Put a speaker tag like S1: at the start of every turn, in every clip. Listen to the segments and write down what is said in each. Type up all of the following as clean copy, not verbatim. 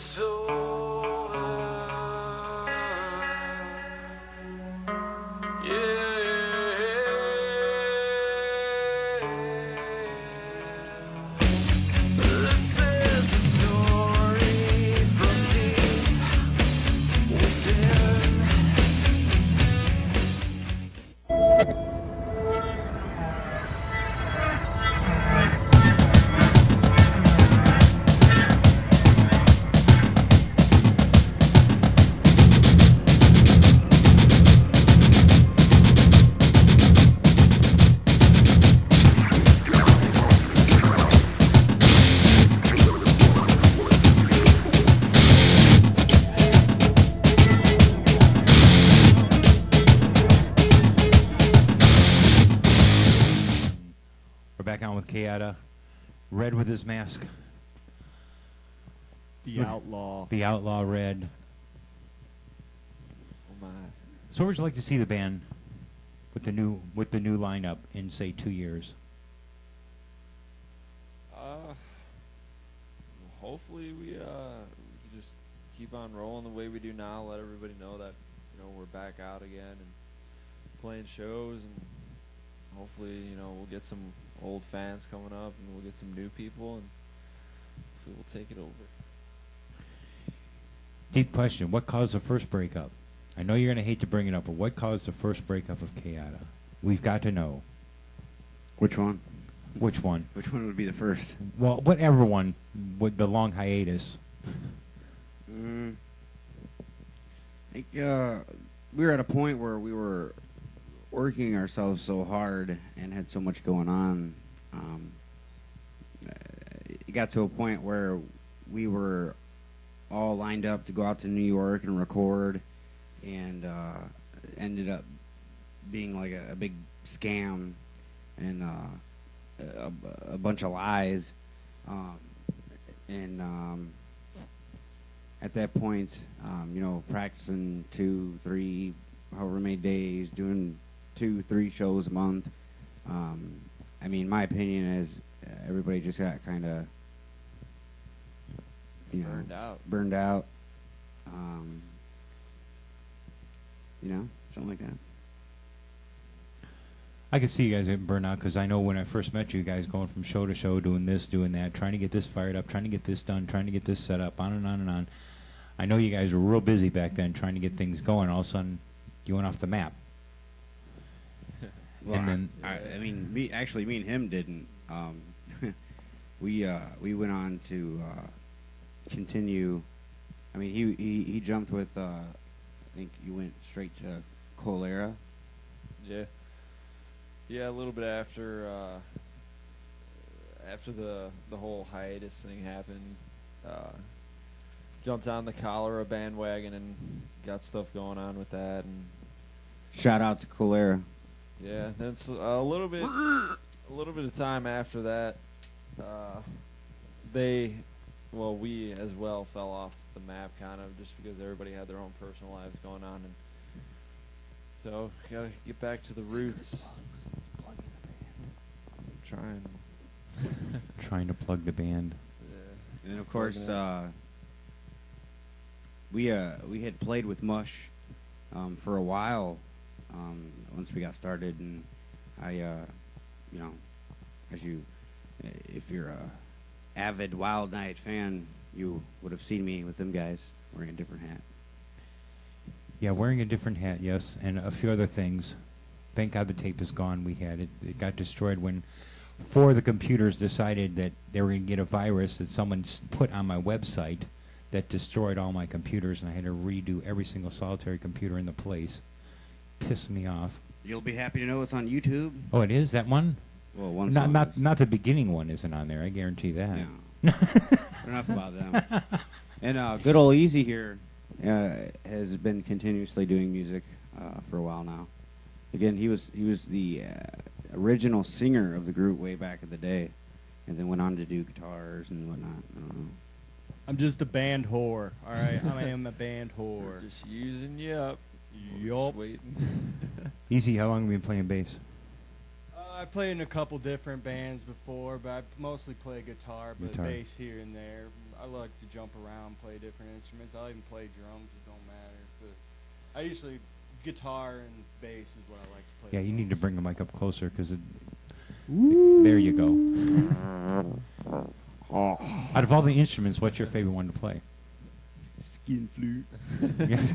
S1: it's over. Yeah. This is a story from deep within.
S2: We're back on with CAIATA. Red with his mask.
S3: The Outlaw.
S2: The Outlaw Red.
S3: Oh my.
S2: So where would you like to see the band with the new lineup in say 2 years?
S3: Hopefully we can just keep on rolling the way we do now. Let everybody know that we're back out again and playing shows, and hopefully we'll get some old fans coming up, and we'll get some new people, and hopefully we'll take it over.
S2: Deep question. What caused the first breakup? I know you're going to hate to bring it up, but what caused the first breakup of CAIATA? We've got to know.
S4: Which one?
S2: Which one?
S4: Which one would be the first?
S2: Well, whatever one with the long hiatus.
S4: I think we were at a point where we were working ourselves so hard and had so much going on. It got to a point where we were all lined up to go out to New York and record, and ended up being like a big scam and a bunch of lies. At that point, practicing 2, 3, however many days, doing 2, 3 shows a month. I mean, my opinion is everybody just got kind of, burned out. Something like that.
S2: I could see you guys getting burned out because I know when I first met you guys going from show to show, doing this, doing that, trying to get this fired up, trying to get this done, trying to get this set up, on and on and on. I know you guys were real busy back then trying to get things going. All of a sudden, you went off the map.
S4: Well,
S2: and then,
S4: me and him didn't. We went on to continue. I mean, he jumped with. I think you went straight to Cholera.
S3: Yeah. Yeah, a little bit after the whole hiatus thing happened, jumped on the cholera bandwagon and got stuff going on with that. And
S4: shout out to Cholera.
S3: Yeah, then a little bit of time after that, we as well fell off the map kind of just because everybody had their own personal lives going on, and so gotta get back to the roots.
S2: trying to plug the band.
S4: Yeah. And of course, we had played with Mush for a while once we got started, and if you're a avid Wildnite fan, you would have seen me with them guys wearing a different hat.
S2: Yeah, wearing a different hat, yes, and a few other things. Thank God the tape is gone. We had it. It got destroyed when 4 of the computers decided that they were going to get a virus that someone put on my website that destroyed all my computers, and I had to redo every single solitary computer in the place. Pissed me off.
S4: You'll be happy to know it's on YouTube.
S2: Oh, it is? That one?
S4: Well, one
S2: not the beginning one isn't on there. I guarantee that.
S4: No. Enough about them. And good old Easy here has been continuously doing music for a while now. Again, he was the original singer of the group way back in the day, and then went on to do guitars and whatnot. I don't know.
S5: I'm just a band whore, all right? I am a band whore.
S3: We're just using you up.
S5: Yup.
S3: Waiting.
S2: Easy, how long have you been playing bass?
S5: I played in a couple different bands before, but I mostly play guitar, but bass here and there. I like to jump around, play different instruments. I even play drums. It don't matter. But I usually guitar and bass is what I like to play.
S2: Yeah,
S5: the
S2: you need to
S5: most.
S2: bring the mic up closer because there you go. Out of all the instruments, what's your favorite one to play?
S5: Skin flute.
S2: Yes.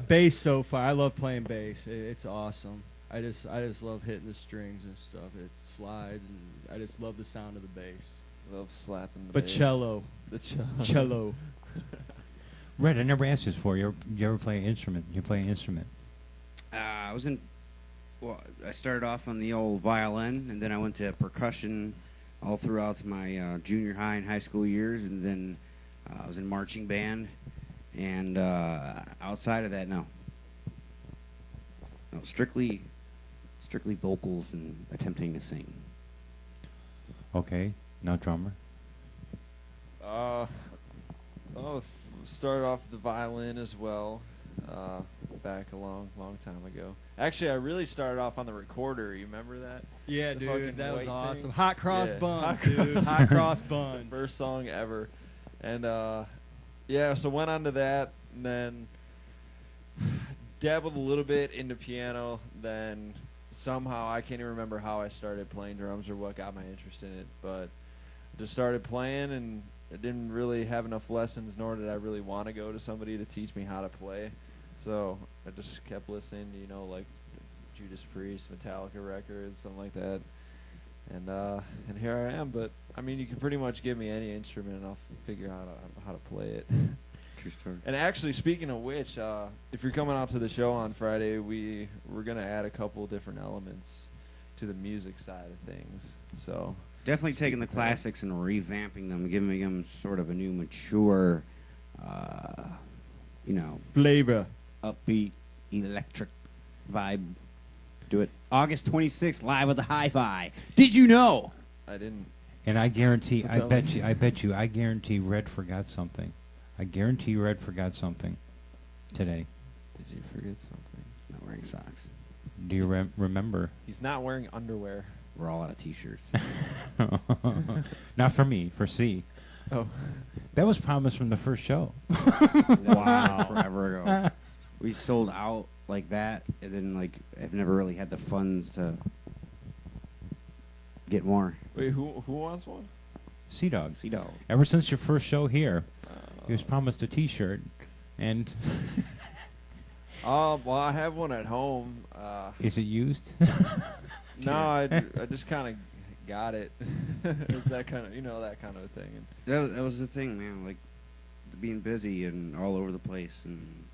S5: Bass so far. I love playing bass. It's awesome. I just love hitting the strings and stuff. It slides, and I just love the sound of the bass.
S3: Love slapping the
S5: But
S3: bass.
S5: cello,
S3: The cello.
S5: cello.
S2: Red, I never asked this before. You ever play an instrument? You play an instrument?
S4: I started off on the old violin, and then I went to percussion all throughout my junior high and high school years, and then I was in marching band, and outside of that, no, strictly vocals and attempting to sing.
S2: Okay, now drummer.
S3: Started off the violin as well, back a long time ago. Actually, I really started off on the recorder. You remember that?
S5: Yeah,
S3: The fucking
S5: dude, that was
S3: white
S5: awesome.
S3: thing?
S5: Hot cross
S3: Yeah,
S5: buns,
S3: hot
S5: dude.
S3: cross
S5: Hot cross buns.
S3: First song ever, and yeah, so went on to that, and then dabbled a little bit into piano. Then somehow I can't even remember how I started playing drums or what got my interest in it, but just started playing, and I didn't really have enough lessons, nor did I really want to go to somebody to teach me how to play. So I just kept listening to, like Judas Priest, Metallica records, something like that. And here I am. But I mean, you can pretty much give me any instrument, and I'll figure out how to play it.
S4: True story.
S3: And actually, speaking of which, if you're coming out to the show on Friday, we're gonna add a couple different elements to the music side of things. So
S4: Definitely taking the classics and revamping them, giving them sort of a new, mature,
S5: Flavor.
S4: upbeat, electric vibe. Do it. August 26th, live with the Hi-Fi. Did you know?
S3: I didn't.
S2: And I guarantee,
S3: So
S2: I
S3: tell
S2: bet
S3: me.
S2: you, I guarantee Red forgot something. I guarantee Red forgot something today.
S3: Did you forget something?
S4: Not wearing socks.
S2: Do you remember?
S3: He's not wearing underwear.
S4: We're all out of T-shirts.
S2: Not for me, for C.
S3: Oh.
S2: That was promised from the first show.
S4: Wow. Forever ago. We sold out like that, and then I've never really had the funds to get more.
S3: Wait, who wants one?
S2: Sea Dog.
S4: Sea Dog.
S2: Ever since your first show here, he was promised a T-shirt, and
S3: Well, I have one at home.
S2: is it used?
S3: No, I just kind of got it. It's that kind of that kind of a thing. And
S4: That was the thing, man. Being busy and all over the place and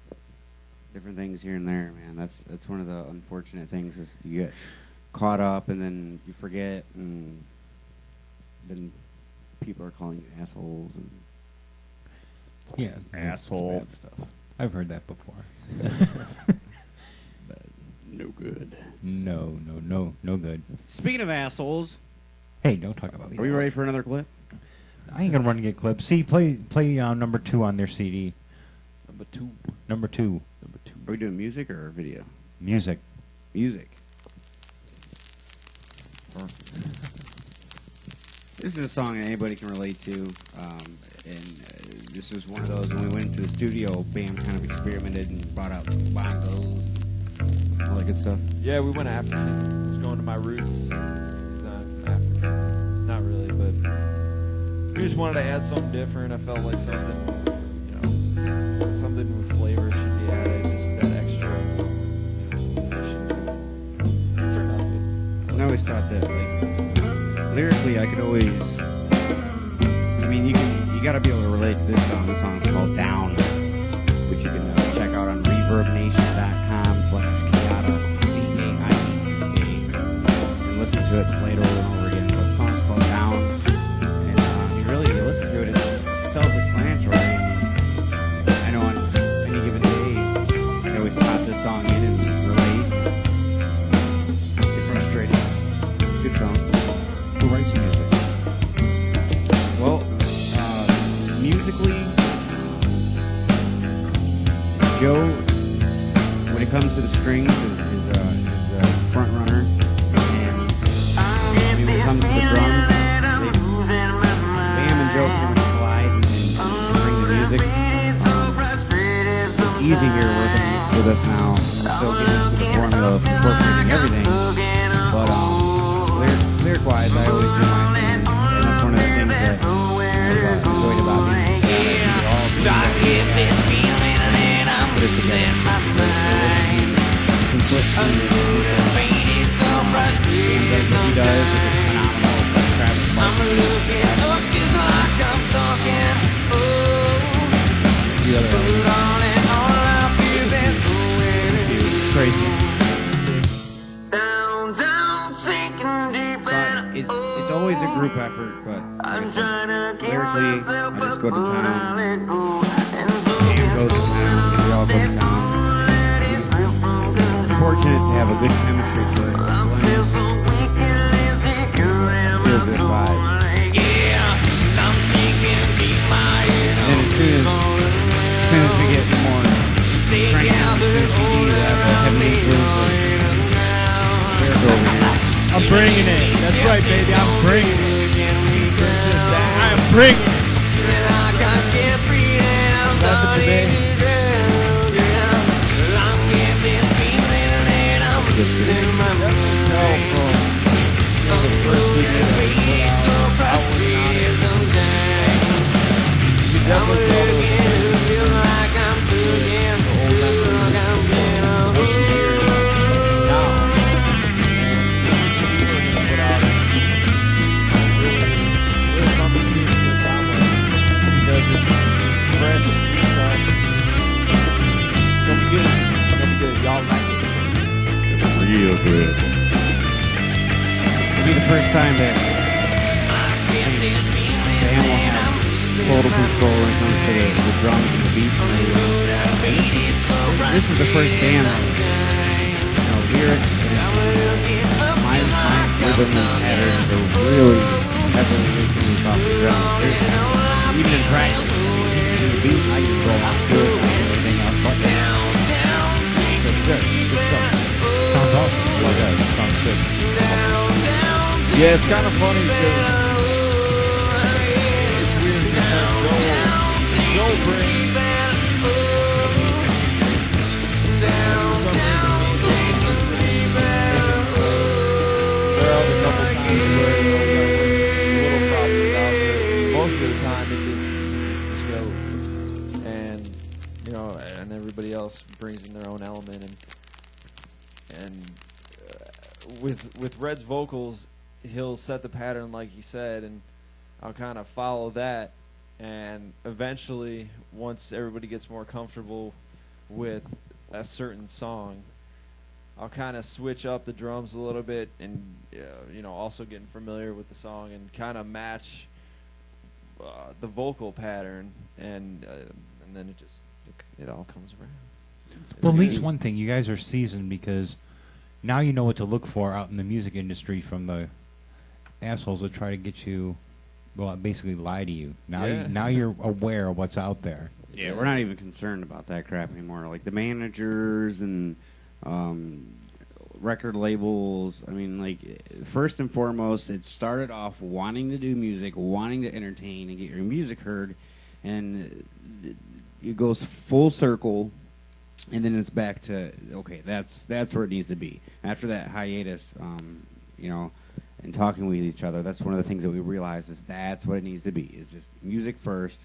S4: different things here and there, man. That's one of the unfortunate things is you get caught up and then you forget, and then people are calling you assholes and
S2: Yeah,
S5: Asshole.
S4: bad stuff.
S2: I've heard that before.
S4: But no good.
S2: No good.
S4: Speaking of assholes,
S2: Hey, don't talk about me.
S4: are we ready for another clip?
S2: I ain't gonna run and get clips. See, play number 2 on their CD.
S3: number two.
S2: Number 2,
S4: Are we doing music or video?
S2: music.
S4: Music. This is a song that anybody can relate to, this is one of those when we went into the studio, Bam kind of experimented and brought out some bongos and all that good stuff.
S3: Yeah, we went African. I was going to my roots. 'Cause I'm African. Not really, but we just wanted to add something different. I felt like something with flavor should be added. Just that extra. It turned out good.
S4: And I always thought that, lyrically, I could always, you gotta be able to relate to this song. This song is called Down, which you can check out on reverbnation.com/CAIATA, CAIATA, and listen to it, play it over and over again. But the song's called Down, and you listen to it, it's self-explanatory. I know on any given day, I can always pop this song in and relate. Get frustrated. Good song.
S2: Who writes the music?
S4: Well, musically, Joe, when it comes to the strings, is a front runner, and when it comes to the drums, Bam pretty much slide and bring the music. It's easy here working with us now. We're still getting into the formula of incorporating everything. But lyric-wise, I always do my thing, and that's one of the things that I've enjoyed about being put it together. He does, it's phenomenal. It's like Travis Barker. The other it's crazy. But it's always a group effort, but like I said, lyrically, I just go to town. Dan goes to town, and we all go to town. I'm fortunate to have a good chemistry for it. Feels good vibe. And then as soon as we get more cranky on the CD, we have a heavy influence of Eric over here.
S5: I'm bringing it. That's right, baby. I'm bringing it. I am bringing it. Love it today.
S3: Y'all like it.
S6: Real good.
S4: It'll be the first time that Dan will have total control when it comes to the drums and the beats. This is the first band that lyrics and my rhythm patterns are really heavily influenced off the drums. Even in practice, the beat, I can go out to it and everything else but that.
S2: Good stuff. Sounds awesome. Oh, yeah, it sounds good.
S3: Yeah, it's kind of funny because it's weird because Joe brings there are a couple times where little problems out there. Most of the time it just goes, and and everybody else brings in their own element, and with Red's vocals, he'll set the pattern like he said, and I'll kind of follow that, and eventually, once everybody gets more comfortable with a certain song, I'll kind of switch up the drums a little bit, and also getting familiar with the song and kind of match the vocal pattern, and then it all comes around.
S2: Well, at least one thing, you guys are seasoned because now you know what to look for out in the music industry from the assholes that try to get you, well, basically lie to you. Now you're aware of what's out there.
S4: Yeah, we're not even concerned about that crap anymore. Like the managers and record labels. I mean, like, first and foremost, it started off wanting to do music, wanting to entertain and get your music heard, and it goes full circle, and then it's back to, okay, that's where it needs to be. After that hiatus, and talking with each other, that's one of the things that we realized is that's what it needs to be. Is just music first,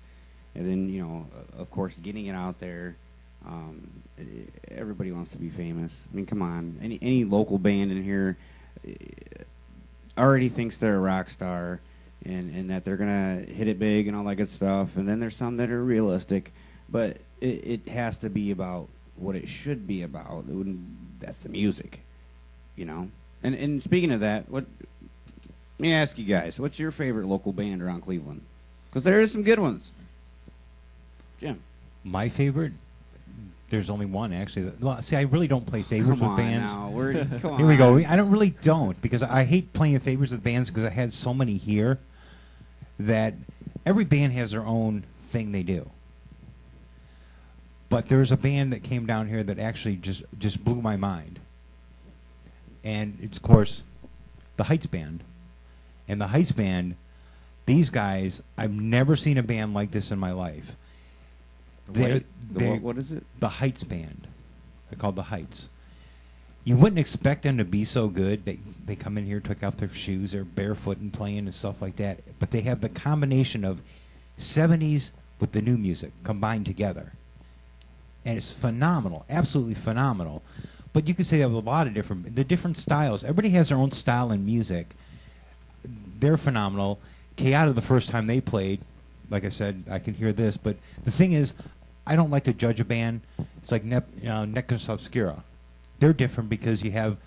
S4: and then, of course, getting it out there. Everybody wants to be famous. I mean, come on. Any local band in here already thinks they're a rock star and that they're going to hit it big and all that good stuff. And then there's some that are realistic. But it has to be about what it should be about. That's the music, And speaking of that, let me ask you guys, what's your favorite local band around Cleveland? Because there is some good ones. Jim.
S2: My favorite? There's only one, actually. Well, see, I really don't play favorites with bands.
S4: Come on.
S2: Here we go. I don't because I hate playing favorites with bands because I had so many here that every band has their own thing they do. But there's a band that came down here that actually just blew my mind. And it's, of course, the Heights Band. And the Heights Band, These guys, I've never seen a band like this in my life.
S4: What is it?
S2: The Heights Band. They're called the Heights. You wouldn't expect them to be so good. They come in here, took off their shoes, they're barefoot and playing and stuff like that. But they have the combination of 70s with the new music combined together. And it's phenomenal, absolutely phenomenal. But you could say that with a lot of different styles. Everybody has their own style in music. They're phenomenal. CAIATA, the first time they played, like I said, I can hear this. But the thing is, I don't like to judge a band. It's like Necros Obscura. They're different because you have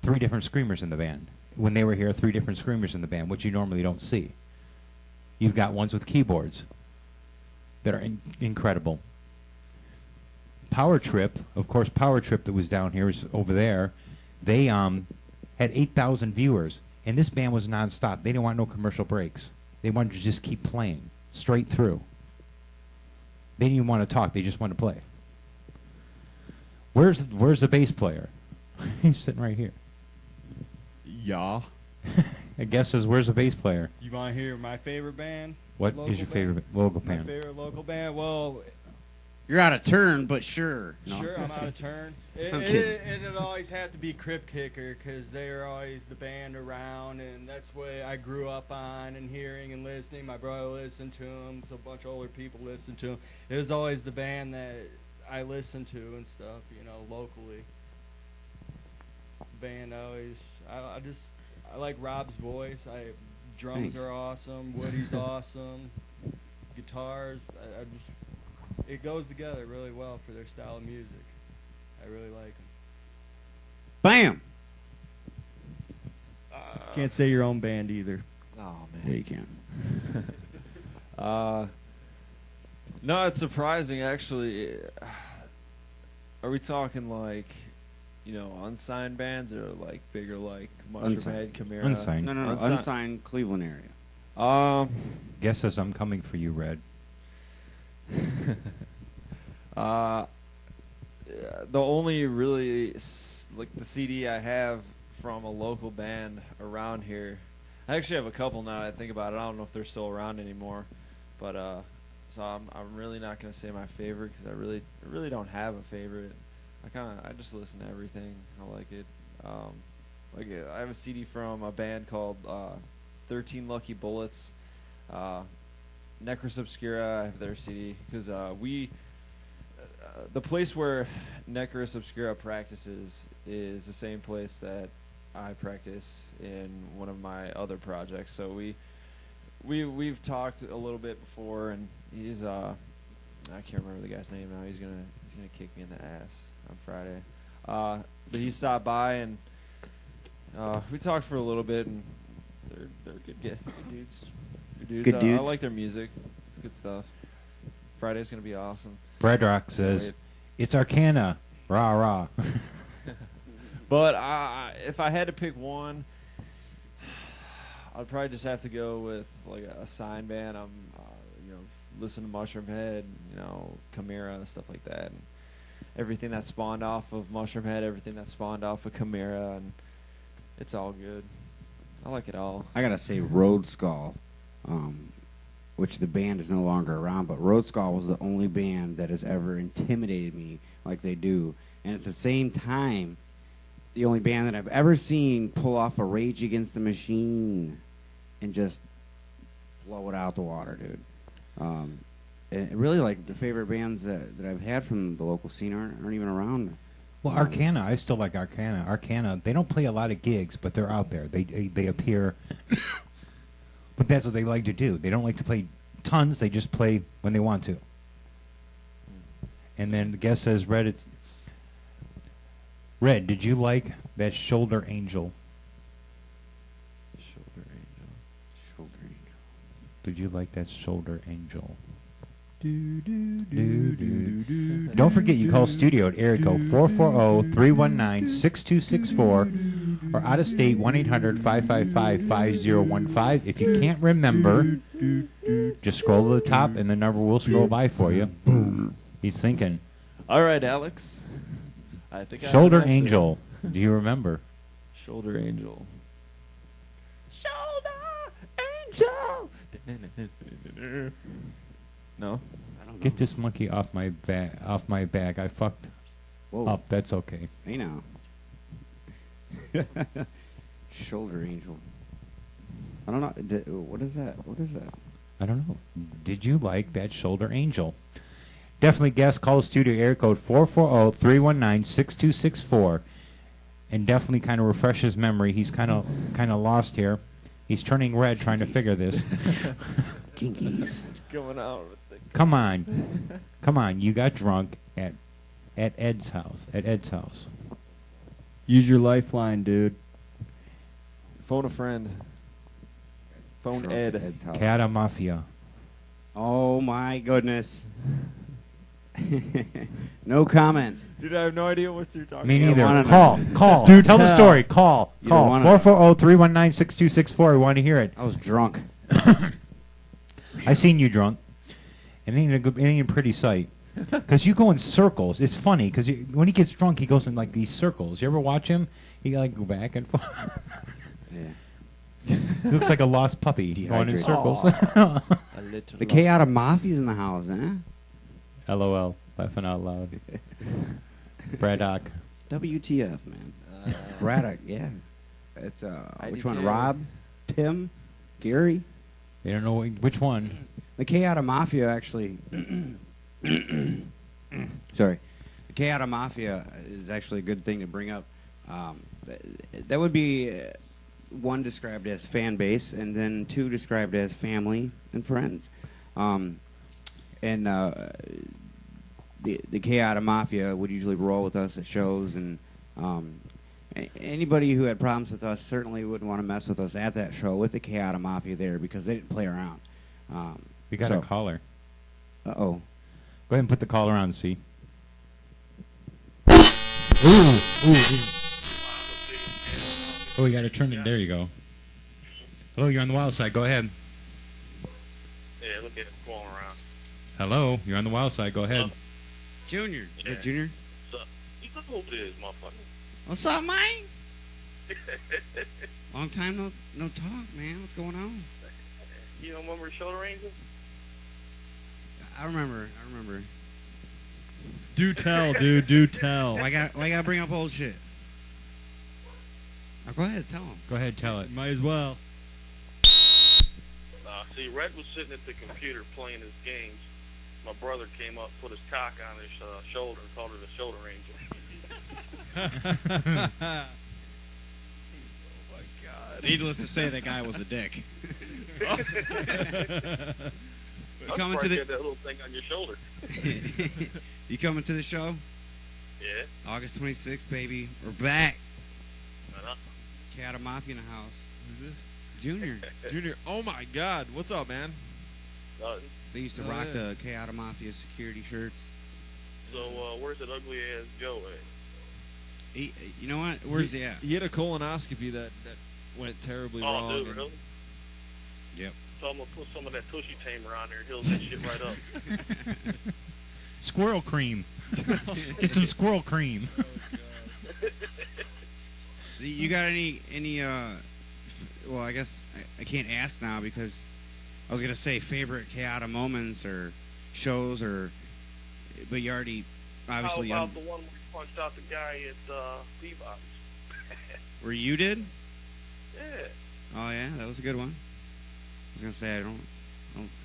S2: 3 different screamers in the band. When they were here, 3 different screamers in the band, which you normally don't see. You've got ones with keyboards that are incredible. Power Trip, of course, Power Trip that was down here is over there. They had 8,000 viewers, and this band was nonstop. They didn't want no commercial breaks. They wanted to just keep playing straight through. They didn't even want to talk. They just wanted to play. Where's the bass player? He's sitting right here.
S5: Yeah.
S2: I guess says, where's the bass player?
S5: You want to hear my favorite band?
S2: What
S5: Local
S2: is your
S5: band?
S2: favorite local
S5: My
S2: band?
S5: favorite local band? Well,
S4: You're out of turn, but sure. No.
S5: sure, I'm out of turn.
S4: I'm kidding.
S5: It'd always have to be Crypt Kicker because they are always the band around, and that's what I grew up on and hearing and listening. My brother listened to them, so a bunch of older people listened to them. It was always the band that I listened to and stuff, locally. Band always, I like Rob's voice. Drums
S4: Thanks.
S5: are awesome. Woody's awesome. Guitars, it goes together really well for their style of music. I really like them.
S4: Bam!
S5: Can't say your own band either.
S3: Oh
S4: Yeah,
S3: man.
S4: you can.
S3: No, it's surprising actually. Are we talking like, unsigned bands or like bigger like Mushroom
S4: Unsigned.
S3: Head, Chimera?
S2: Unsigned.
S4: No.
S3: Unsigned.
S4: Unsigned Cleveland area.
S2: Guess as I'm coming for you, Red.
S3: The only really like the CD I have from a local band around here. I actually have a couple now that I think about it. I don't know if they're still around anymore, but so I'm really not gonna say my favorite because I really don't have a favorite. I just listen to everything. I like it. I have a CD from a band called 13 Lucky Bullets. Necros Obscura, I have their CD because the place where Necros Obscura practices is the same place that I practice in one of my other projects. So we've talked a little bit before, and he's I can't remember the guy's name now. He's gonna kick me in the ass on Friday. But he stopped by and we talked for a little bit, and they're good dudes.
S4: Good dudes.
S3: I like their music. It's good stuff. Friday's gonna be awesome.
S2: Brad Rock says, it's Arcana. Rah, rah.
S3: But if I had to pick one, I'd probably just have to go with like a signed band. I'm, listen to Mushroom Head, Chimera, stuff like that, and everything that spawned off of Mushroom Head, everything that spawned off of Chimera, and it's all good. I like it all.
S4: I gotta say, Road Skull, which the band is no longer around, but Road Skull was the only band that has ever intimidated me like they do. And at the same time, the only band that I've ever seen pull off a Rage Against the Machine and just blow it out the water, dude. And really, like, the favorite bands that I've had from the local scene aren't even around.
S2: Well, Arcana, I still like Arcana. Arcana, they don't play a lot of gigs, but they're out there. They appear. But that's what they like to do. They don't like to play tons. They just play when they want to. And then the guest says, Red, did you like that Shoulder Angel?
S3: Shoulder Angel.
S4: Shoulder Angel.
S2: Did you like that Shoulder Angel?
S5: Do-do-do-do-do-do-do.
S2: Don't forget, you call studio at area code 440-319-6264 or out of state 1-800-555-5015. If you can't remember, just scroll to the top and the number will scroll by for you. He's thinking.
S3: All right, Alex. I think I
S2: Shoulder
S3: have an answer.
S2: Angel. Do you remember?
S3: Shoulder Angel. Shoulder Angel. No.
S4: I don't know.
S2: Get this monkey off my back. Off my back. I fucked
S4: Whoa.
S2: up. That's okay.
S4: Hey now. Shoulder angel. I don't know. What is that? What is that?
S2: I don't know. Did you like that shoulder angel? Definitely guess. Call the studio area code 440-319-6264. And definitely kind of refresh his memory. He's kind of lost here. He's turning red trying to figure this.
S4: Jinkies.
S3: Going out with the
S2: Come on. Come on. You got drunk at Ed's house. At Ed's house.
S5: Use your lifeline, dude.
S3: phone a friend. Phone
S4: Show up to
S3: Ed.
S4: Ed's house.
S2: CAIATA Mafia.
S4: Oh my goodness. No comment.
S3: Dude, I have no idea what you're talking
S2: Me
S3: about.
S2: neither.
S4: wanna
S2: Call.
S5: Dude,
S2: Tell the
S5: tell.
S2: story. Call.
S4: You don't
S2: Call.
S4: wanna-
S2: 440-319-6264. We want to hear it.
S4: I was drunk.
S2: I seen you drunk. It ain't a good, it ain't a pretty sight. Because you go in circles. It's funny because when he gets drunk, he goes in like these circles. You ever watch him? He like go back and forth.
S4: Yeah.
S2: He looks like a lost puppy going in
S4: Dehydrated.
S2: circles.
S3: A little
S4: The CAIATA Mafia's in the house, eh?
S2: LOL. Laughing out loud. Braddock.
S4: WTF, man. Braddock, yeah. It's which one?
S3: IDK.
S4: Rob, Tim, Gary.
S2: They don't know which one.
S4: The CAIATA Mafia actually. Sorry, the CAIATA Mafia is actually a good thing to bring up. That would be one described as fan base, and then two described as family and friends. The CAIATA Mafia would usually roll with us at shows, and anybody who had problems with us certainly wouldn't want to mess with us at that show with the CAIATA Mafia there because they didn't play around.
S2: We got a caller.
S4: Uh-oh.
S2: Go ahead and put the caller on, see. Ooh. Oh, we got to turn it. There you go. Hello, you're on the wild side. Go ahead.
S7: Yeah, look at it going around.
S2: Hello, you're on the wild side. Go ahead.
S4: Junior. Is
S7: Yeah.
S4: that Junior?
S7: So, you know who it is, motherfucker.
S4: What's up, man? Long time no talk, man. What's going on?
S7: You don't remember Shoulder Angel?
S4: I remember.
S5: Do tell, dude. Do tell.
S4: Why gotta bring up old shit? Oh, go ahead, tell him.
S2: Go ahead, tell it.
S5: Might as well.
S7: See, Red was sitting at the computer playing his games. My brother came up, put his cock on his shoulder, and called it a Shoulder Angel.
S4: Needless to say, that guy was a dick.
S7: I
S4: coming to
S7: probably
S4: the-
S7: had that little thing on your shoulder.
S4: You coming to the show?
S7: Yeah.
S4: August 26th, baby. We're back.
S7: Uh-huh.
S4: CAIATA Mafia in the house.
S3: Who's this?
S4: Junior.
S3: Junior. Oh my God. What's up, man?
S7: Nothing.
S4: They used to
S3: Oh,
S4: rock
S3: yeah.
S4: the CAIATA Mafia security shirts.
S7: So, where's that ugly ass Joe at?
S4: You know what? Where's
S3: he,
S4: he at?
S3: He had a colonoscopy that went terribly
S7: Oh,
S3: wrong.
S7: dude,
S3: and-
S7: really?
S4: Yep.
S7: So I'm gonna put some of that tushy tamer on there. He'll that shit right up.
S2: Squirrel cream. Get some squirrel cream.
S4: You got any well, I guess I can't ask now because I was going to say favorite CAIATA moments or shows but you already obviously
S7: How about the one where you punched out the guy at Peabody's?
S4: where you did?
S7: Yeah.
S4: Oh yeah, that was a good one. I was going to say I don't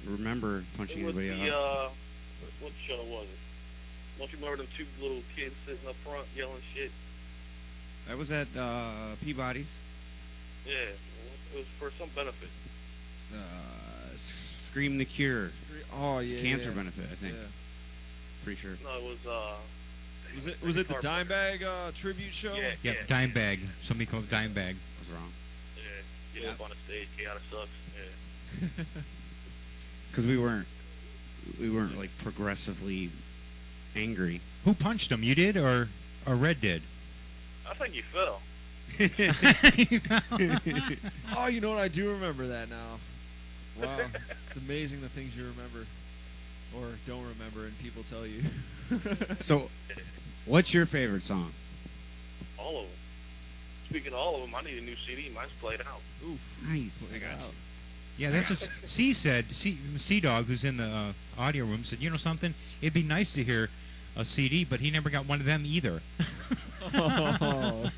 S4: remember punching
S7: It was
S4: anybody
S7: the,
S4: out.
S7: what show was it? Don't you remember them two little kids sitting up front yelling shit?
S4: That was at Peabody's.
S7: Yeah. It was for some benefit.
S4: Scream the Cure.
S3: Oh yeah.
S4: Cancer
S3: yeah.
S4: benefit, I think.
S3: Yeah.
S4: Pretty sure.
S7: No, it was,
S3: Was it the Dimebag tribute show?
S7: Yeah.
S2: Yep, dime bag. Somebody come up with dime bag.
S4: I was wrong.
S7: Yeah. Get
S4: Yep.
S7: up on the stage. CAIATA sucks. Yeah.
S4: Because we weren't like progressively angry.
S2: Who punched him? You did or Red did?
S7: I think you fell.
S3: Oh, you know what? I do remember that now. Wow. It's amazing the things you remember or don't remember and people tell you.
S4: So, what's your favorite song?
S7: All of them. Speaking of all of them, I need a new CD. Mine's played out.
S3: Oof.
S4: Nice. I
S3: Played
S4: got
S3: out.
S4: you.
S2: Yeah, that's what C said. C Dog, who's in the audio room, said, you know something? It'd be nice to hear a CD, but he never got one of them either.
S3: Oh.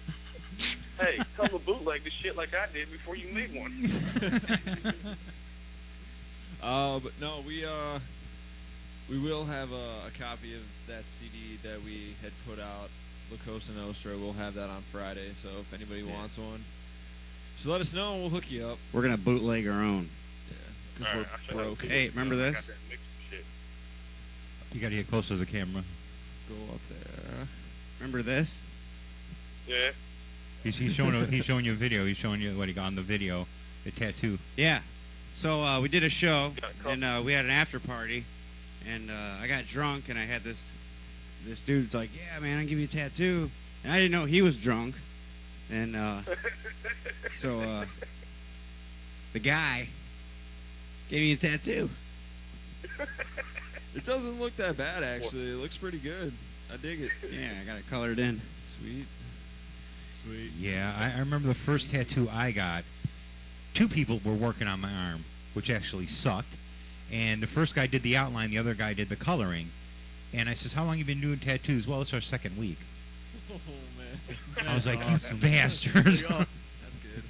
S7: Hey, tell the bootleg the shit like I did before you made one.
S3: But no, we will have a copy of that CD that we had put out, La Cosa Nostra. We'll have that on Friday, so if anybody wants one, just let us know and we'll hook you up.
S4: We're gonna bootleg our own.
S3: Yeah, because
S7: Alright, I
S3: we're
S7: should
S3: broke.
S7: have-
S4: Hey, remember
S7: I
S4: this?
S7: got that mixed shit.
S2: You got to get closer to the camera.
S3: Go up there.
S4: Remember this?
S7: Yeah.
S2: He's showing you a video. He's showing you what he got on the video, the tattoo.
S4: Yeah. So we did a show,
S7: Got a couple.
S4: and we had an after party, and I got drunk, and I had this dude's like, yeah, man, I'll give you a tattoo. And I didn't know he was drunk. And so the guy gave me a tattoo.
S3: It doesn't look that bad, actually. It looks pretty good. I dig it.
S4: Yeah, I got it colored in.
S3: Sweet. Sweet.
S2: Yeah, I remember the first tattoo I got. Two people were working on my arm, which actually sucked. And the first guy did the outline, the other guy did the coloring. And I says, how long you been doing tattoos? Well, it's our second week.
S3: Oh, man.
S2: I was like, you bastards.
S3: That's good.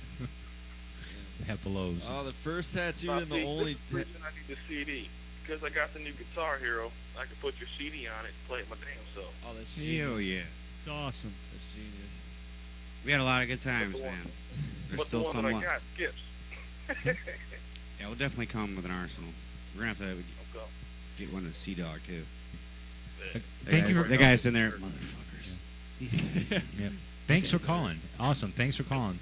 S2: That blows.
S3: Oh, the first tattoo
S7: Now,
S3: and the
S7: see,
S3: only...
S7: this is the reason I need the CD. Because I got the new Guitar Hero, I can put your CD on it and play it my damn self.
S3: Oh, that's genius.
S4: Hell yeah.
S5: It's awesome.
S3: That's genius.
S4: We had a lot of good times,
S7: But the one-
S4: man. There's
S7: But the
S4: still
S7: one
S4: some
S7: that I
S4: left.
S7: got skips.
S4: Yeah, we'll definitely come with an arsenal. We're gonna have to
S7: Okay.
S4: get one of the Sea Dog too.
S2: Thank you.
S4: The guy's in there, motherfuckers. These guys.
S2: Yep. Thanks for calling. Awesome. Thanks for calling.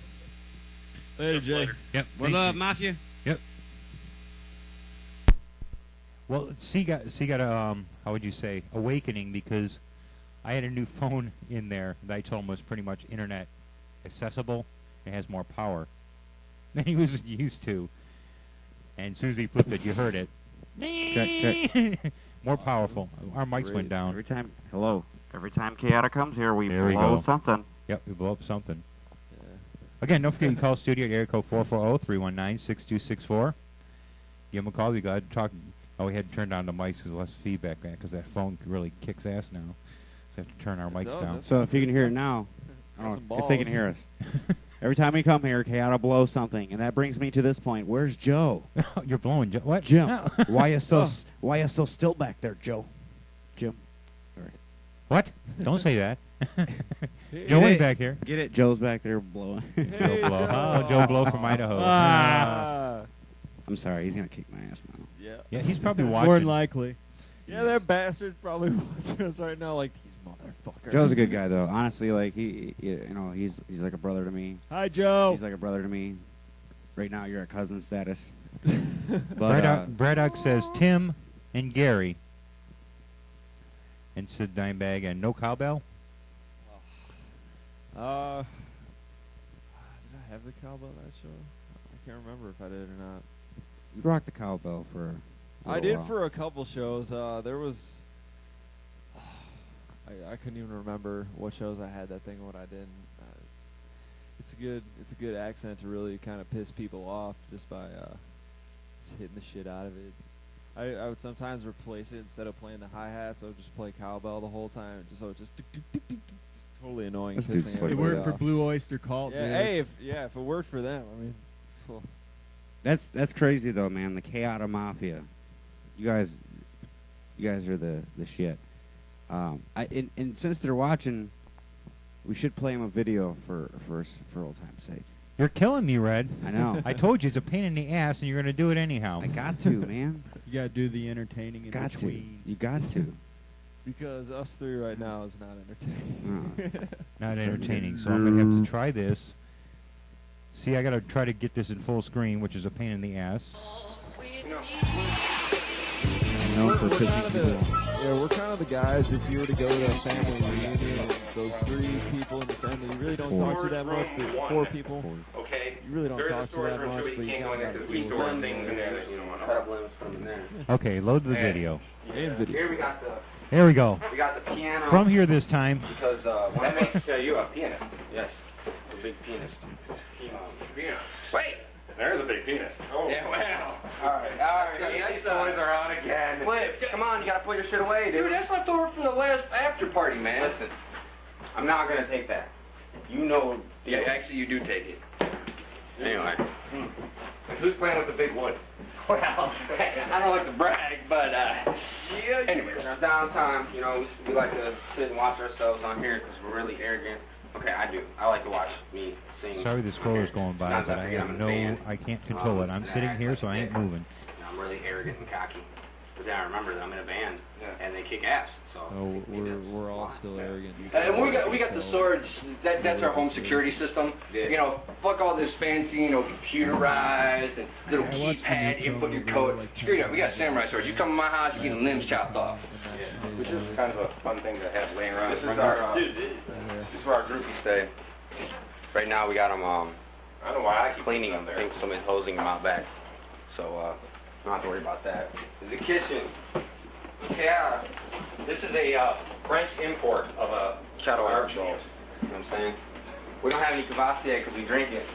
S3: Later, Jay.
S7: Later.
S2: Yep.
S4: What
S2: thanks.
S4: up, Mafia?
S2: Yep. Well, C got a how would you say, awakening, because I had a new phone in there that I told him was pretty much internet accessible. It has more power than he was used to. And as soon as he flipped it, you heard it.
S4: Check.
S2: More powerful. Our mics went down.
S4: Every time CAIATA comes here, we
S2: There we
S4: blow
S2: go.
S4: something.
S2: Yep, we blew up something.
S3: Yeah.
S2: Again, don't forget you can call studio at area code 440-319-6264. Give them a call. You got to talk. Oh, we had to turn down the mics because less feedback back because that phone really kicks ass now. So we have to turn our mics
S3: does,
S2: down.
S3: that's-
S4: So if you can hear it now, I
S3: got
S4: don't know
S3: some
S4: if they can
S3: balls.
S4: hear us. Every time we come here, CAIATA blows something, and that brings me to this point. Where's Joe?
S2: You're blowing. What?
S4: Jim,
S2: No.
S4: why you so still back there, Joe? Jim,
S2: What? Don't say that.
S3: Hey,
S2: Joe
S4: Get
S2: ain't
S4: it?
S2: back here.
S4: Get it? Joe's back there blowing.
S3: Hey,
S2: Joe Blow.
S3: Joe.
S2: Oh, Joe Blow from Idaho.
S3: Ah.
S4: I'm sorry, he's gonna kick my ass now.
S3: Yeah.
S2: Yeah, he's probably watching.
S5: More than likely.
S3: Yeah, that bastard probably watching us right now like, these motherfuckers.
S4: Joe's a good guy, though. Honestly, like he's like a brother to me.
S5: Hi, Joe.
S4: He's like a brother to me. Right now, you're at cousin status.
S2: Braddock says Tim and Gary. And Sid Dimebag and no cowbell.
S3: Did I have the cowbell that show? I can't remember if I did or not.
S4: You rocked the cowbell for. a
S3: I
S4: little
S3: did
S4: while.
S3: for a couple shows. There was. I couldn't even remember what shows I had that thing and what I didn't. It's a good accent to really kind of piss people off just by just hitting the shit out of it. I would sometimes replace it instead of playing the hi-hats. I would just play cowbell the whole time. Just totally annoying.
S4: This dude's
S3: pissing
S4: funny.
S5: It
S3: everybody
S5: worked for
S3: off.
S5: Blue Oyster Cult,
S3: Yeah,
S5: dude.
S3: hey, if it worked for them, I mean, well,
S4: That's crazy though, man. The CAIATA Mafia. You guys are the shit. And since they're watching, we should play them a video for old time's sake.
S2: You're killing me, Red.
S4: I know.
S2: I told you it's a pain in the ass, and you're going to do it anyhow.
S4: I got to, man.
S5: You gotta do the entertaining in
S4: Got to.
S5: between.
S4: You got to.
S3: because us three right now is not entertaining.
S2: Not entertaining, so I'm going to have to try this. See, I got to try to get this in full screen, which is a pain in the ass.
S4: Known for
S3: We're
S4: pissing
S3: kind of
S4: people
S3: the,
S4: off.
S3: yeah, we're kind of the guys. If you were to go to a family reunion, and those three people in the family, you really don't talk to that much. But four people,
S8: Okay.
S3: you really don't
S8: There is
S3: talk
S8: a
S3: to
S8: storage
S3: that
S8: room,
S3: much.
S8: so
S3: But
S8: we
S3: you
S8: can't go
S3: kind
S8: in
S3: of
S8: there.
S3: got to
S8: We
S3: deal
S8: store
S3: with
S8: things in there that you don't want to cut up limbs from in there.
S2: Okay, load the
S8: And-
S2: video.
S3: And video.
S8: Here we got
S2: There we go.
S8: the piano.
S2: From here this time.
S8: Because when that makes you a pianist. Yes, a big pianist. Piano. Wait,
S9: There's a big penis. Oh.
S8: Yeah, well. All right. These boys are on again. Flip, come on, you gotta put your shit away, dude. Dude, that's left over from the last after party, man. Listen, I'm not gonna take that. You know. Yeah, actually, you do take it. Anyway. Who's playing with the big wood? Well, I don't like to brag, but, anyway, in our downtime, you know, we like to sit and watch ourselves on here because we're really arrogant. Okay, I do. I like to watch me sing.
S2: Sorry the scroller's going by,
S8: Sounds
S2: but
S8: like
S2: I
S8: I'm
S2: have
S8: in a
S2: no,
S8: band.
S2: I can't control it. I'm sitting here, so I ain't moving.
S8: I'm really arrogant and cocky. But then I remember that I'm in a band, and they kick ass. So
S3: Oh, we're all still arrogant.
S10: And we got the swords. That's our home security system.
S8: Yeah.
S10: You know, fuck all this fancy, you know, computerized and little
S3: I watched the
S10: keypad.
S3: new
S10: You put your
S3: promo,
S10: code.
S3: like,
S10: Screw that. We got samurai swords. You come to my house, you're getting limbs chopped off.
S9: Which is kind of a fun thing to have laying around.
S8: This is our,
S9: Dude,
S8: this is where our groupies stay. Right now we got them
S9: I don't know why I keep
S8: cleaning
S9: them
S8: them. I
S9: there.
S8: think somebody's hosing them out back. So, don't have to worry about that. The kitchen. Yeah, this is a French import of a Chateau Argent. You know what I'm saying? We don't have any Kvass yet because we drink it.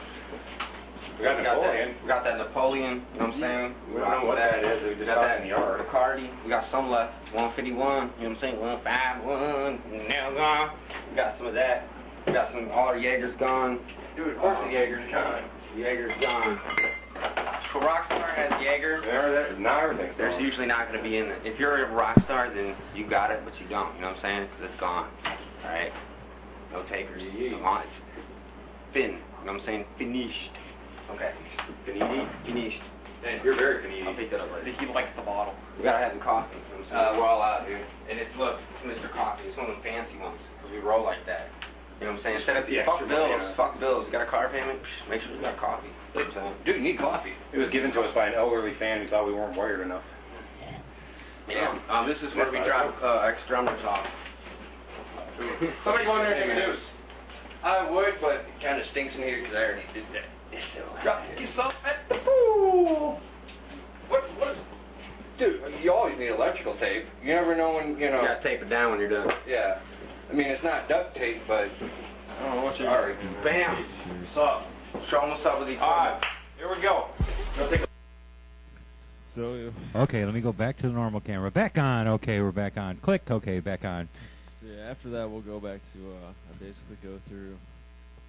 S9: We got Napoleon.
S8: We got that Napoleon, you know what I'm saying?
S9: We don't know what that is. We just
S8: got
S9: got
S8: that
S9: it in the yard.
S8: Bacardi. We got some left. 151, you know what I'm saying? 151, now gone. We got some of that. We got some, all our Jaeger's gone.
S9: Dude, of course the Jaeger's gone.
S8: Jaeger's gone. So Rockstar has Jaeger.
S9: Now everything's
S8: There's
S9: gone.
S8: usually not going to be in it. If you're a rock star, then you got it, but you don't. You know what I'm saying? Because it's gone. All right? No takers. I'm on it. Fin. You know what I'm saying? Finished. Okay. Finiti? Finished.
S9: Man, you're very
S8: I'll
S9: Canadian.
S8: pick that up right.
S10: He likes the bottle.
S8: We got to have some coffee. You know what I'm saying? We're all out here. And it's, look, it's Mr. Coffee. It's one of them fancy ones. Because we roll like that. You know what I'm saying? Instead of
S9: The
S8: fuck
S9: extra
S8: bills.
S9: banana.
S8: Fuck bills. You got a car payment? Make sure you got coffee. You know what I'm saying?
S10: Dude, you need coffee.
S9: It was given to us by an elderly fan who thought we weren't wired enough.
S8: Yeah. This is where we drop ex-drummers off.
S9: Somebody go in there and take a news.
S10: I would, but it kind of stinks in here because I already did that. Drop yourself at the pool. What is... Dude, you always need electrical tape. You never know when, you know...
S8: You gotta tape it down when you're done.
S10: Yeah. I mean, it's not duct tape, but...
S9: I don't know what you're...
S8: All right. Bam. What's up? Show them what's up with each
S9: All
S8: other.
S9: right, here we go. Go take a
S3: So,
S2: Okay, let me go back to the normal camera. Back on. Okay, we're back on. Click. Okay, back on.
S3: so yeah, after that, we'll go back to I basically go through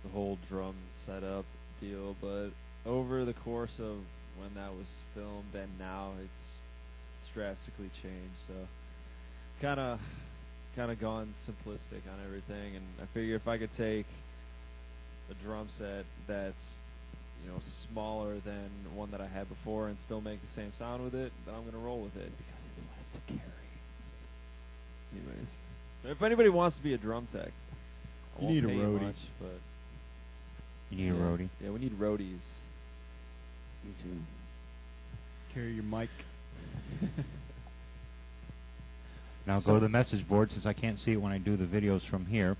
S3: the whole drum setup deal. But over the course of when that was filmed and now, it's drastically changed. So kind of gone simplistic on everything. And I figure if I could take a drum set that's smaller than one that I had before and still make the same sound with it, then I'm gonna roll with it because it's less to carry. Anyways, so if anybody wants to be a drum tech, I
S11: You
S3: won't
S11: need a
S3: pay
S11: roadie.
S3: much, but
S2: You need a
S3: yeah.
S2: roadie.
S3: Yeah, we need roadies.
S4: Me too.
S11: Carry your mic.
S2: Now go to the message board since I can't see it when I do the videos from here.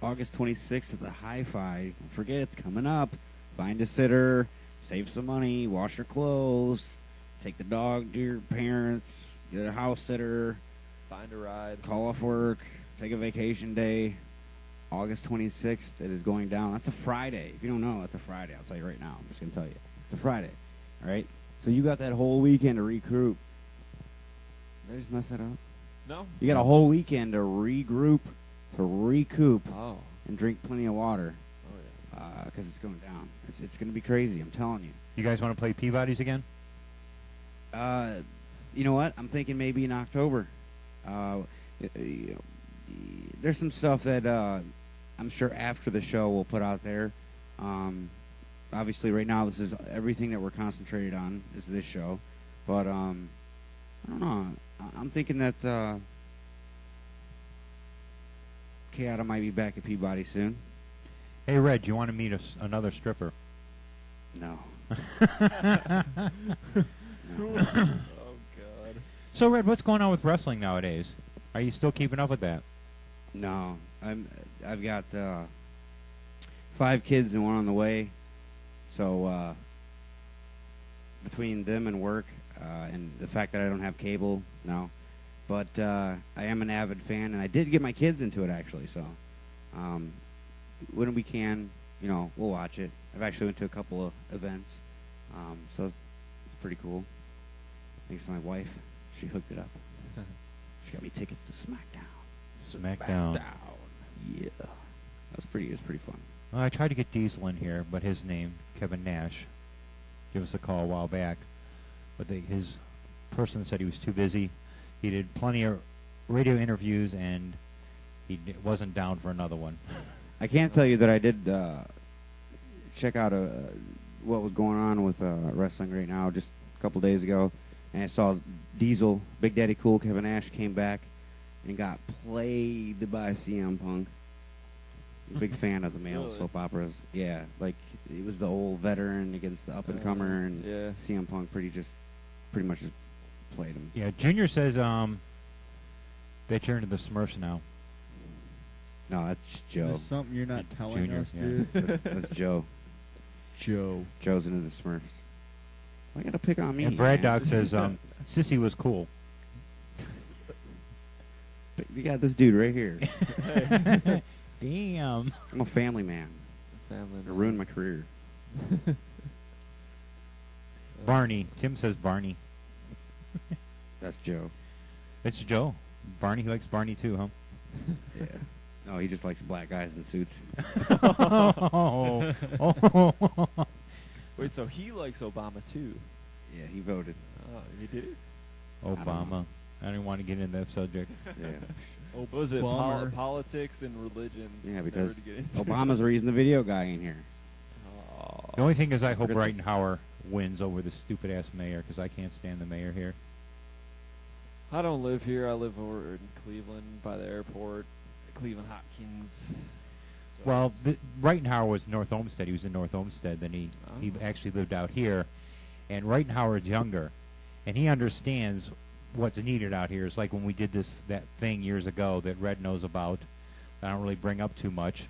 S4: August 26th at the Hi-Fi. Don't forget, it's coming up. Find a sitter, save some money, wash your clothes, take the dog to your parents, get a house sitter,
S3: Find a ride.
S4: call off work, take a vacation day. August 26th, it is going down. That's a Friday. If you don't know, that's a Friday. I'll tell you right now. I'm just going to tell you. It's a Friday. All right? So you got that whole weekend to recoup. Did I just mess that up?
S3: No.
S4: You got a whole weekend to regroup, to recoup,
S3: Oh.
S4: and drink plenty of water.
S3: Oh yeah.
S4: Because it's going down. It's going to be crazy. I'm telling you.
S2: You guys want to play Peabody's again?
S4: You know what? I'm thinking maybe in October. There's some stuff that I'm sure after the show we'll put out there. Obviously, right now this is everything that we're concentrated on is this show. But I don't know. I'm thinking that CAIATA might be back at Peabody soon.
S2: Hey, Red, do you want to meet another stripper?
S4: No.
S3: Oh God.
S2: So, Red, what's going on with wrestling nowadays? Are you still keeping up with that?
S4: No, I've got 5 kids and one on the way. So between them and work and the fact that I don't have cable, no. But I am an avid fan, and I did get my kids into it actually. So when we can, you know, we'll watch it. I've actually went to a couple of events, so it's pretty cool. Thanks to my wife, she hooked it up. She got me tickets to
S2: SmackDown.
S4: Yeah, it was pretty fun.
S2: Well, I tried to get Diesel in here, but his name, Kevin Nash, gave us a call a while back. But his person said he was too busy. He did plenty of radio interviews, and he wasn't down for another one.
S4: I can't tell you that I did check out what was going on with wrestling right now just a couple days ago, and I saw Diesel, Big Daddy Cool, Kevin Nash came back and got played by CM Punk. Big fan of the male soap operas. Yeah, like it was the old veteran against the up and comer, and CM Punk pretty much just played him.
S2: Yeah, Junior says that you're into the Smurfs now.
S4: No, that's Joe.
S11: There's something you're not telling
S2: Junior,
S11: us,
S2: yeah.
S11: dude.
S4: That's Joe. Joe's into the Smurfs. Why you gotta pick on me?
S2: And Brad
S4: man?
S2: Dog says Sissy was cool.
S4: But we got this dude right here.
S2: Damn.
S4: I'm a family man. It ruined my career.
S2: Barney. Tim says Barney.
S4: That's Joe.
S2: That's Joe. Barney, he likes Barney too, huh?
S4: Yeah. No, he just likes black guys in suits.
S3: Wait, so he likes Obama too?
S4: Yeah, he voted.
S3: Oh, he did?
S2: Obama. I don't want to get into that subject.
S4: Yeah.
S3: What was it?
S11: Bummer.
S3: Politics and religion.
S4: Yeah,
S3: Never
S4: because
S3: to get into.
S4: Obama's the reason the video guy in here.
S2: The only thing is I hope Reitenhauer wins over the stupid-ass mayor, because I can't stand the mayor here.
S3: I don't live here. I live over in Cleveland by the airport. Cleveland Hopkins. So
S2: Well, Reitenhauer was North Olmsted. He was in North Olmsted. Then he actually lived out here. And Reitenhauer is younger, and he understands what's needed out here. It's like when we did that thing years ago that Red knows about. I don't really bring up too much.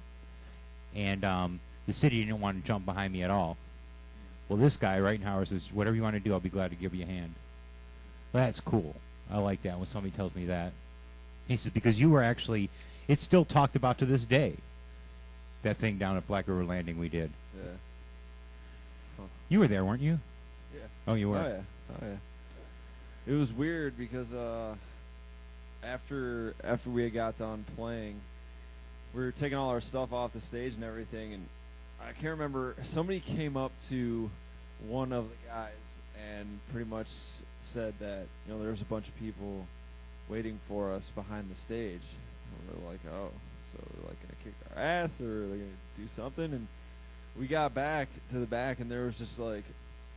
S2: And the city didn't want to jump behind me at all. Well, this guy, Reitenhauer, says, whatever you want to do, I'll be glad to give you a hand. That's cool. I like that when somebody tells me that. He says, because you were actually, it's still talked about to this day. That thing down at Black River Landing we did.
S3: Yeah. Huh.
S2: You were there, weren't you?
S3: Yeah.
S2: Oh, you were?
S3: Oh, yeah. Oh, yeah. It was weird because after we had got done playing, we were taking all our stuff off the stage and everything, and I can't remember. Somebody came up to one of the guys and pretty much said that, you know, there was a bunch of people waiting for us behind the stage. And we're like, oh, so they're like gonna kick our ass, or they're gonna do something. And we got back to the back, and there was just like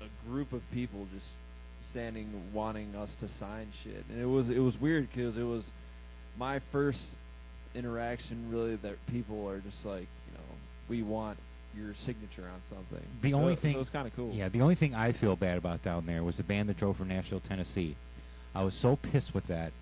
S3: a group of people just standing, wanting us to sign shit. And it was weird because it was my first interaction, really, that people are just like, you know, we want your signature on something.
S2: The only thing,
S3: it was kind of cool.
S2: Yeah, the only thing I feel bad about down there was the band that drove from Nashville, Tennessee. I was so pissed with that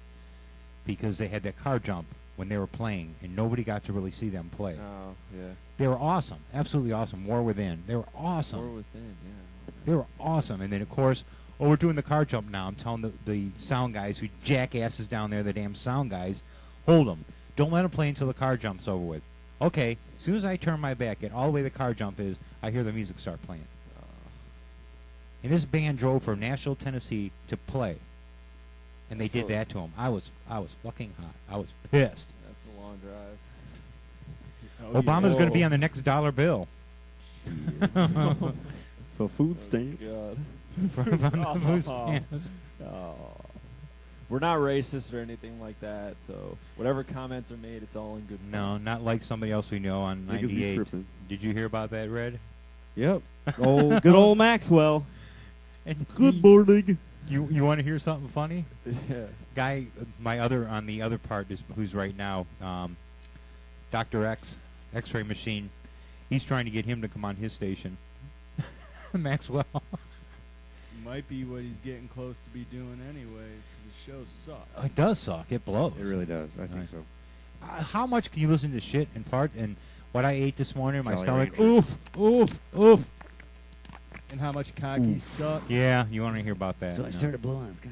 S2: because they had that car jump when they were playing, and nobody got to really see them play.
S3: Oh, yeah.
S2: They were awesome, absolutely awesome. War Within, they were awesome.
S3: War Within, yeah.
S2: They were awesome. And then, of course, we're doing the car jump now. I'm telling the sound guys who jackasses down there, the damn sound guys, hold them. Don't let them play until the car jump's over with. Okay, as soon as I turn my back, get all the way the car jump is, I hear the music start playing. And this band drove from Nashville, Tennessee to play. And they did that to him. I was fucking hot. I was pissed.
S3: That's a long drive.
S2: Obama's going to be on the next dollar bill.
S4: For food stamps.
S3: God.
S2: From the food stamps.
S3: Oh. We're not racist or anything like that, so whatever comments are made, it's all in good fun.
S2: No, not like somebody else we know on 98. Did you hear about that, Red?
S4: Yep. Good old Maxwell.
S2: And
S4: Good morning.
S2: You want to hear something funny?
S3: Yeah.
S2: Guy, on the other part is who's right now, Dr. X, X-ray machine. He's trying to get him to come on his station. Maxwell.
S11: Might be what he's getting close to be doing anyways, because the show sucks.
S2: Oh, it does suck. It blows.
S4: It really does. I think so.
S2: How much can you listen to shit and fart? And what I ate this morning, my
S4: Jolly
S2: stomach,
S4: Rancher.
S2: oof, oof, oof.
S11: And how much cocky suck.
S2: Yeah, you want to hear about that.
S4: So I started blowing this guy.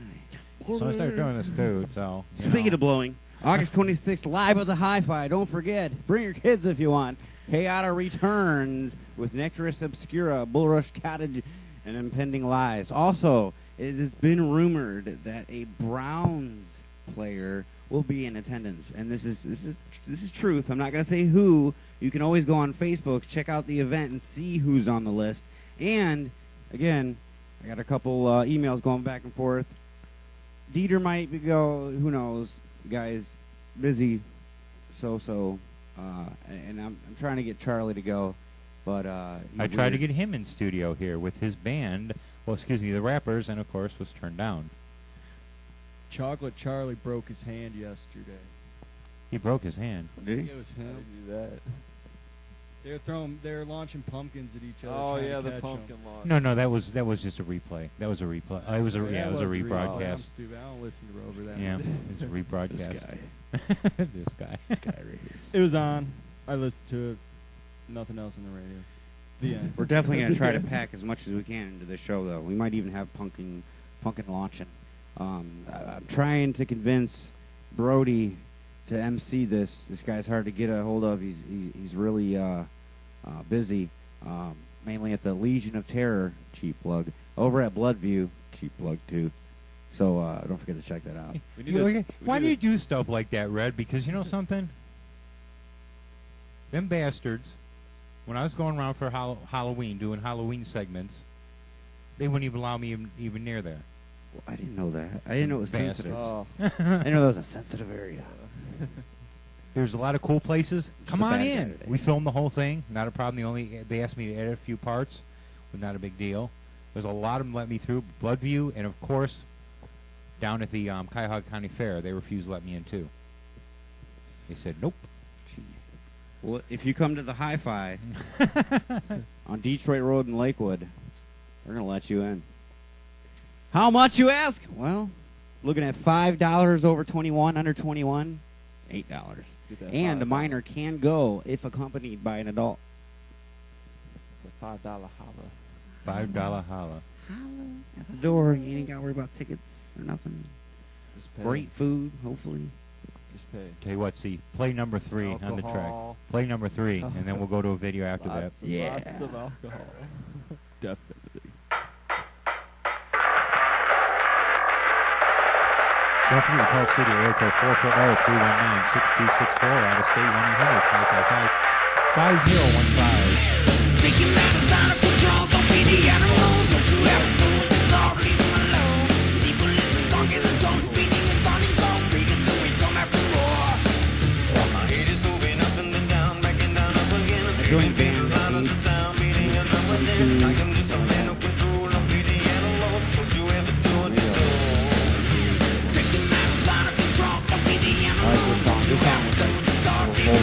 S2: So I started doing this dude, so.
S4: Speaking of blowing, August 26th, live at the Hi-Fi. Don't forget, bring your kids if you want. CAIATA returns with Nectaris Obscura, Bullrush Cottage, and Impending Lies. Also, it has been rumored that a Browns player will be in attendance, and this is truth. I'm not going to say who. You can always go on Facebook, check out the event, and see who's on the list. And again, I got a couple emails going back and forth. Dieter might go. Who knows? The guy's busy. And I'm trying to get Charlie to go, but
S2: I tried to get him in studio here with his band. Well, excuse me, the rappers, and of course was turned down.
S11: Chocolate Charlie broke his hand yesterday.
S2: He broke his hand.
S4: Did he?
S11: It was
S3: How
S11: him.
S3: did you do that?
S11: They were launching pumpkins at each other.
S3: Oh
S11: trying
S3: yeah,
S11: to
S3: the
S11: catch
S3: pumpkin
S11: 'em.
S3: launch.
S2: No, that was just a replay. That was a replay. It was a rebroadcast.
S11: I'm stupid. I don't listen to Rover that
S2: Yeah,
S11: much.
S2: it was a rebroadcast.
S4: This guy.
S2: This guy.
S4: This guy right here.
S11: It was on. I listened to it. Nothing else on the radio. The end.
S4: We're definitely going to try to pack as much as we can into the show, though. We might even have pumpkin launching. I'm trying to convince Brody to MC this. This guy's hard to get a hold of. He's really busy, mainly at the Legion of Terror, cheap plug, over at Bloodview, cheap plug too. So don't forget to check that out.
S2: Why do you do stuff like that, Red? Because you know something? Them bastards, when I was going around for Halloween, doing Halloween segments, they wouldn't even allow me even near there.
S4: Well, I didn't know that. I didn't know it was sensitive.
S3: Oh.
S4: I didn't know that was a sensitive area.
S2: There's a lot of cool places. Come
S4: the
S2: on
S4: bad guy
S2: in.
S4: today.
S2: We filmed the whole thing. Not a problem. They asked me to edit a few parts, but not a big deal. There's a lot of them let me through. Bloodview, and of course, down at the Cuyahoga County Fair, they refused to let me in too. They said nope.
S4: Well, if you come to the Hi-Fi on Detroit Road in Lakewood, we're going to let you in. How much, you ask? Well, looking at $5 over 21, under 21, $8. And a minor can go if accompanied by an adult.
S3: It's a $5 holla.
S2: $5 holla.
S4: At the door, you ain't got to worry about tickets or nothing.
S3: Just pay.
S4: Great food, hopefully.
S3: Just pay.
S2: Tell you what, see, play number 3 on the track.
S3: Alcohol.
S2: Play number 3, and then we'll go to a video after that.
S3: Lots of alcohol. Definitely.
S2: Don't forget to call Studio Area Code 440-319-6264, out of state 1-800-555-5015.
S1: Taking matters out of control, don't be the animals. What you have to do with this all, leave them alone. People listen, talking, the ghost speaking, and starting so previous, so we come after more. My head is moving up and then down, backing down up again.
S4: They're doing bands at
S1: Out of the sound, beating a drum again. I am just a man of control, don't be the animals. What you have to do with this all. Taking matters out of control, don't be the
S4: I like this song. This song was like a whole huge.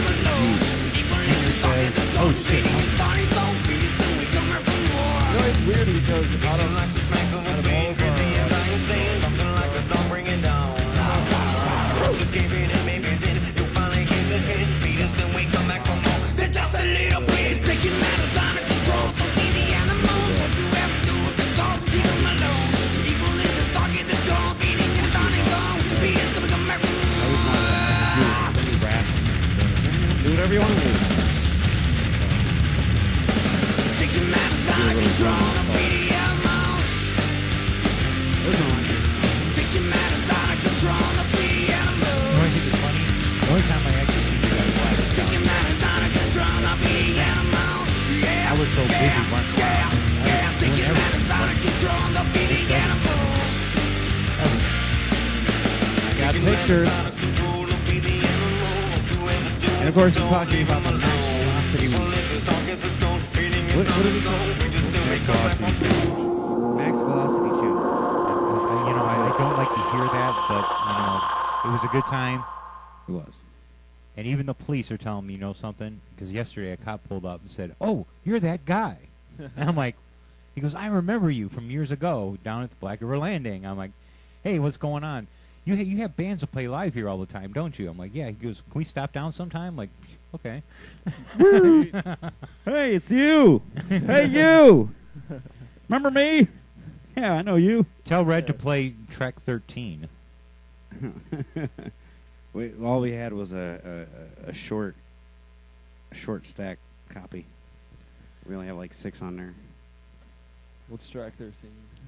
S2: Oh, shit.
S3: You know, it's weird because out of all of
S1: They're just a little bit taking matters out of control. Don't be the animal. What you have to do with the thoughts, leave them alone. Evil is the target that's gone, beating in the darning zone. Be it to become
S4: Do whatever you want to do.
S1: taking matters out of control. Don't be the animal. Taking matters out of control. Don't be the animal.
S2: You know what I think is funny? The only time I actually see you guys live is
S1: Taking matters out of control. Don't be the animal.
S2: I was so busy running around.
S1: Taking matters out of control. Don't be the animal.
S4: I got pictures. And of course, he's talking about the max velocity. What do we call it? Max velocity challenge.
S2: You know, I don't like to hear that, but, you know, it was a good time.
S4: It was.
S2: And even the police are telling me, you know something? Because yesterday a cop pulled up and said, "Oh, you're that guy." And I'm like, he goes, "I remember you from years ago down at the Black River Landing." I'm like, "Hey, what's going on? You have bands that play live here all the time, don't you?" I'm like, "Yeah." He goes, "Can we stop down sometime?" I'm like, okay.
S4: Hey, it's you. Hey, you. Remember me? Yeah, I know you.
S2: Tell Red to play track 13.
S4: All we had was a short stack copy. We only have like 6 on there.
S3: What's track 13?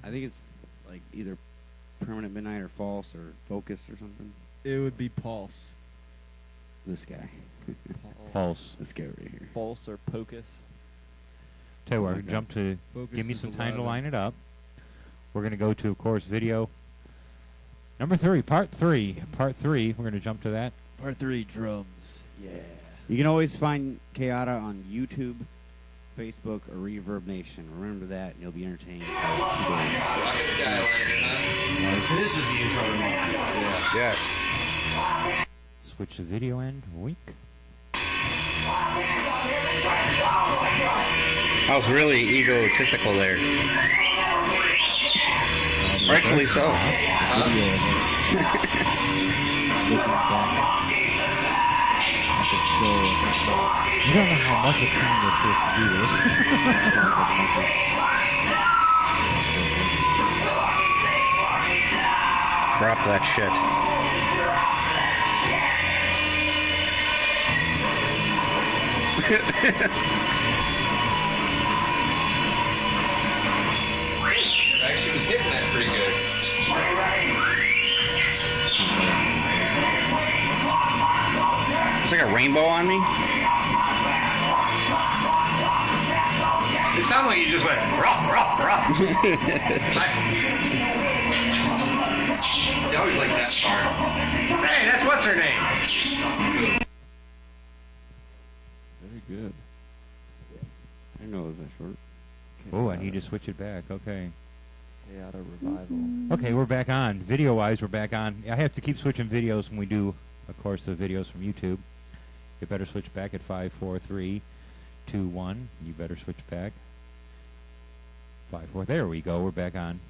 S4: I think it's like either Permanent Midnight or False or Focus or something.
S11: It would be Pulse.
S4: This guy.
S2: Pulse.
S4: This guy right here.
S3: False or Pocus?
S2: Tell you what,
S4: Oh my God.
S2: jump to,
S11: Focus
S2: give me
S11: is
S2: some time to
S11: 11.
S2: line it up. We're going to go to, of course, video number 3, part 3. Part 3, we're going to jump to that.
S3: Part 3, drums. Yeah.
S4: You can always find CAIATA on YouTube, Facebook, or Reverb Nation. Remember that, and you'll be entertained for 2 days.
S9: This is the intro to my
S10: Yes.
S2: Switch the video end. Wink.
S10: I was really egotistical there. Rightfully so.
S2: You don't know how much of pain this is to do this.
S10: Drop that shit.
S8: Actually was hitting that pretty good.
S10: It's like a rainbow on me.
S9: It sounded like you just went, rough, rough, rough.
S8: They always like that part.
S9: Hey, that's what's her name?
S3: Very good.
S4: I know it was that short.
S2: Oh, I need to switch it back. Okay.
S3: CAIATA Revival.
S2: Okay, we're back on. Video-wise, we're back on. I have to keep switching videos when we do, of course, the videos from YouTube. You better switch back at 5, 4, 3, 2, 1. You better switch back. 5, 4. There we go. We're back on.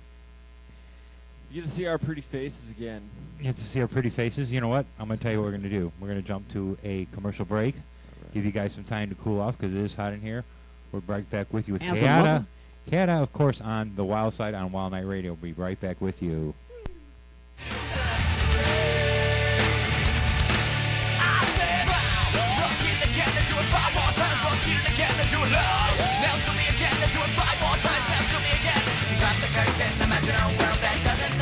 S3: You get to see our pretty faces again.
S2: You have to see our pretty faces. You know what? I'm going to tell you what we're going to do. We're going to jump to a commercial break. Give you guys some time to cool off because it is hot in here. We're right back with you with
S4: And some
S2: CAIATA.
S4: mother-
S2: CAIATA, of course, on the Wildside on Wildnite Radio. We'll be right back with you.
S1: Now show me again, do it 5 more times. Now show me again. Try to pretend, imagine a world that doesn't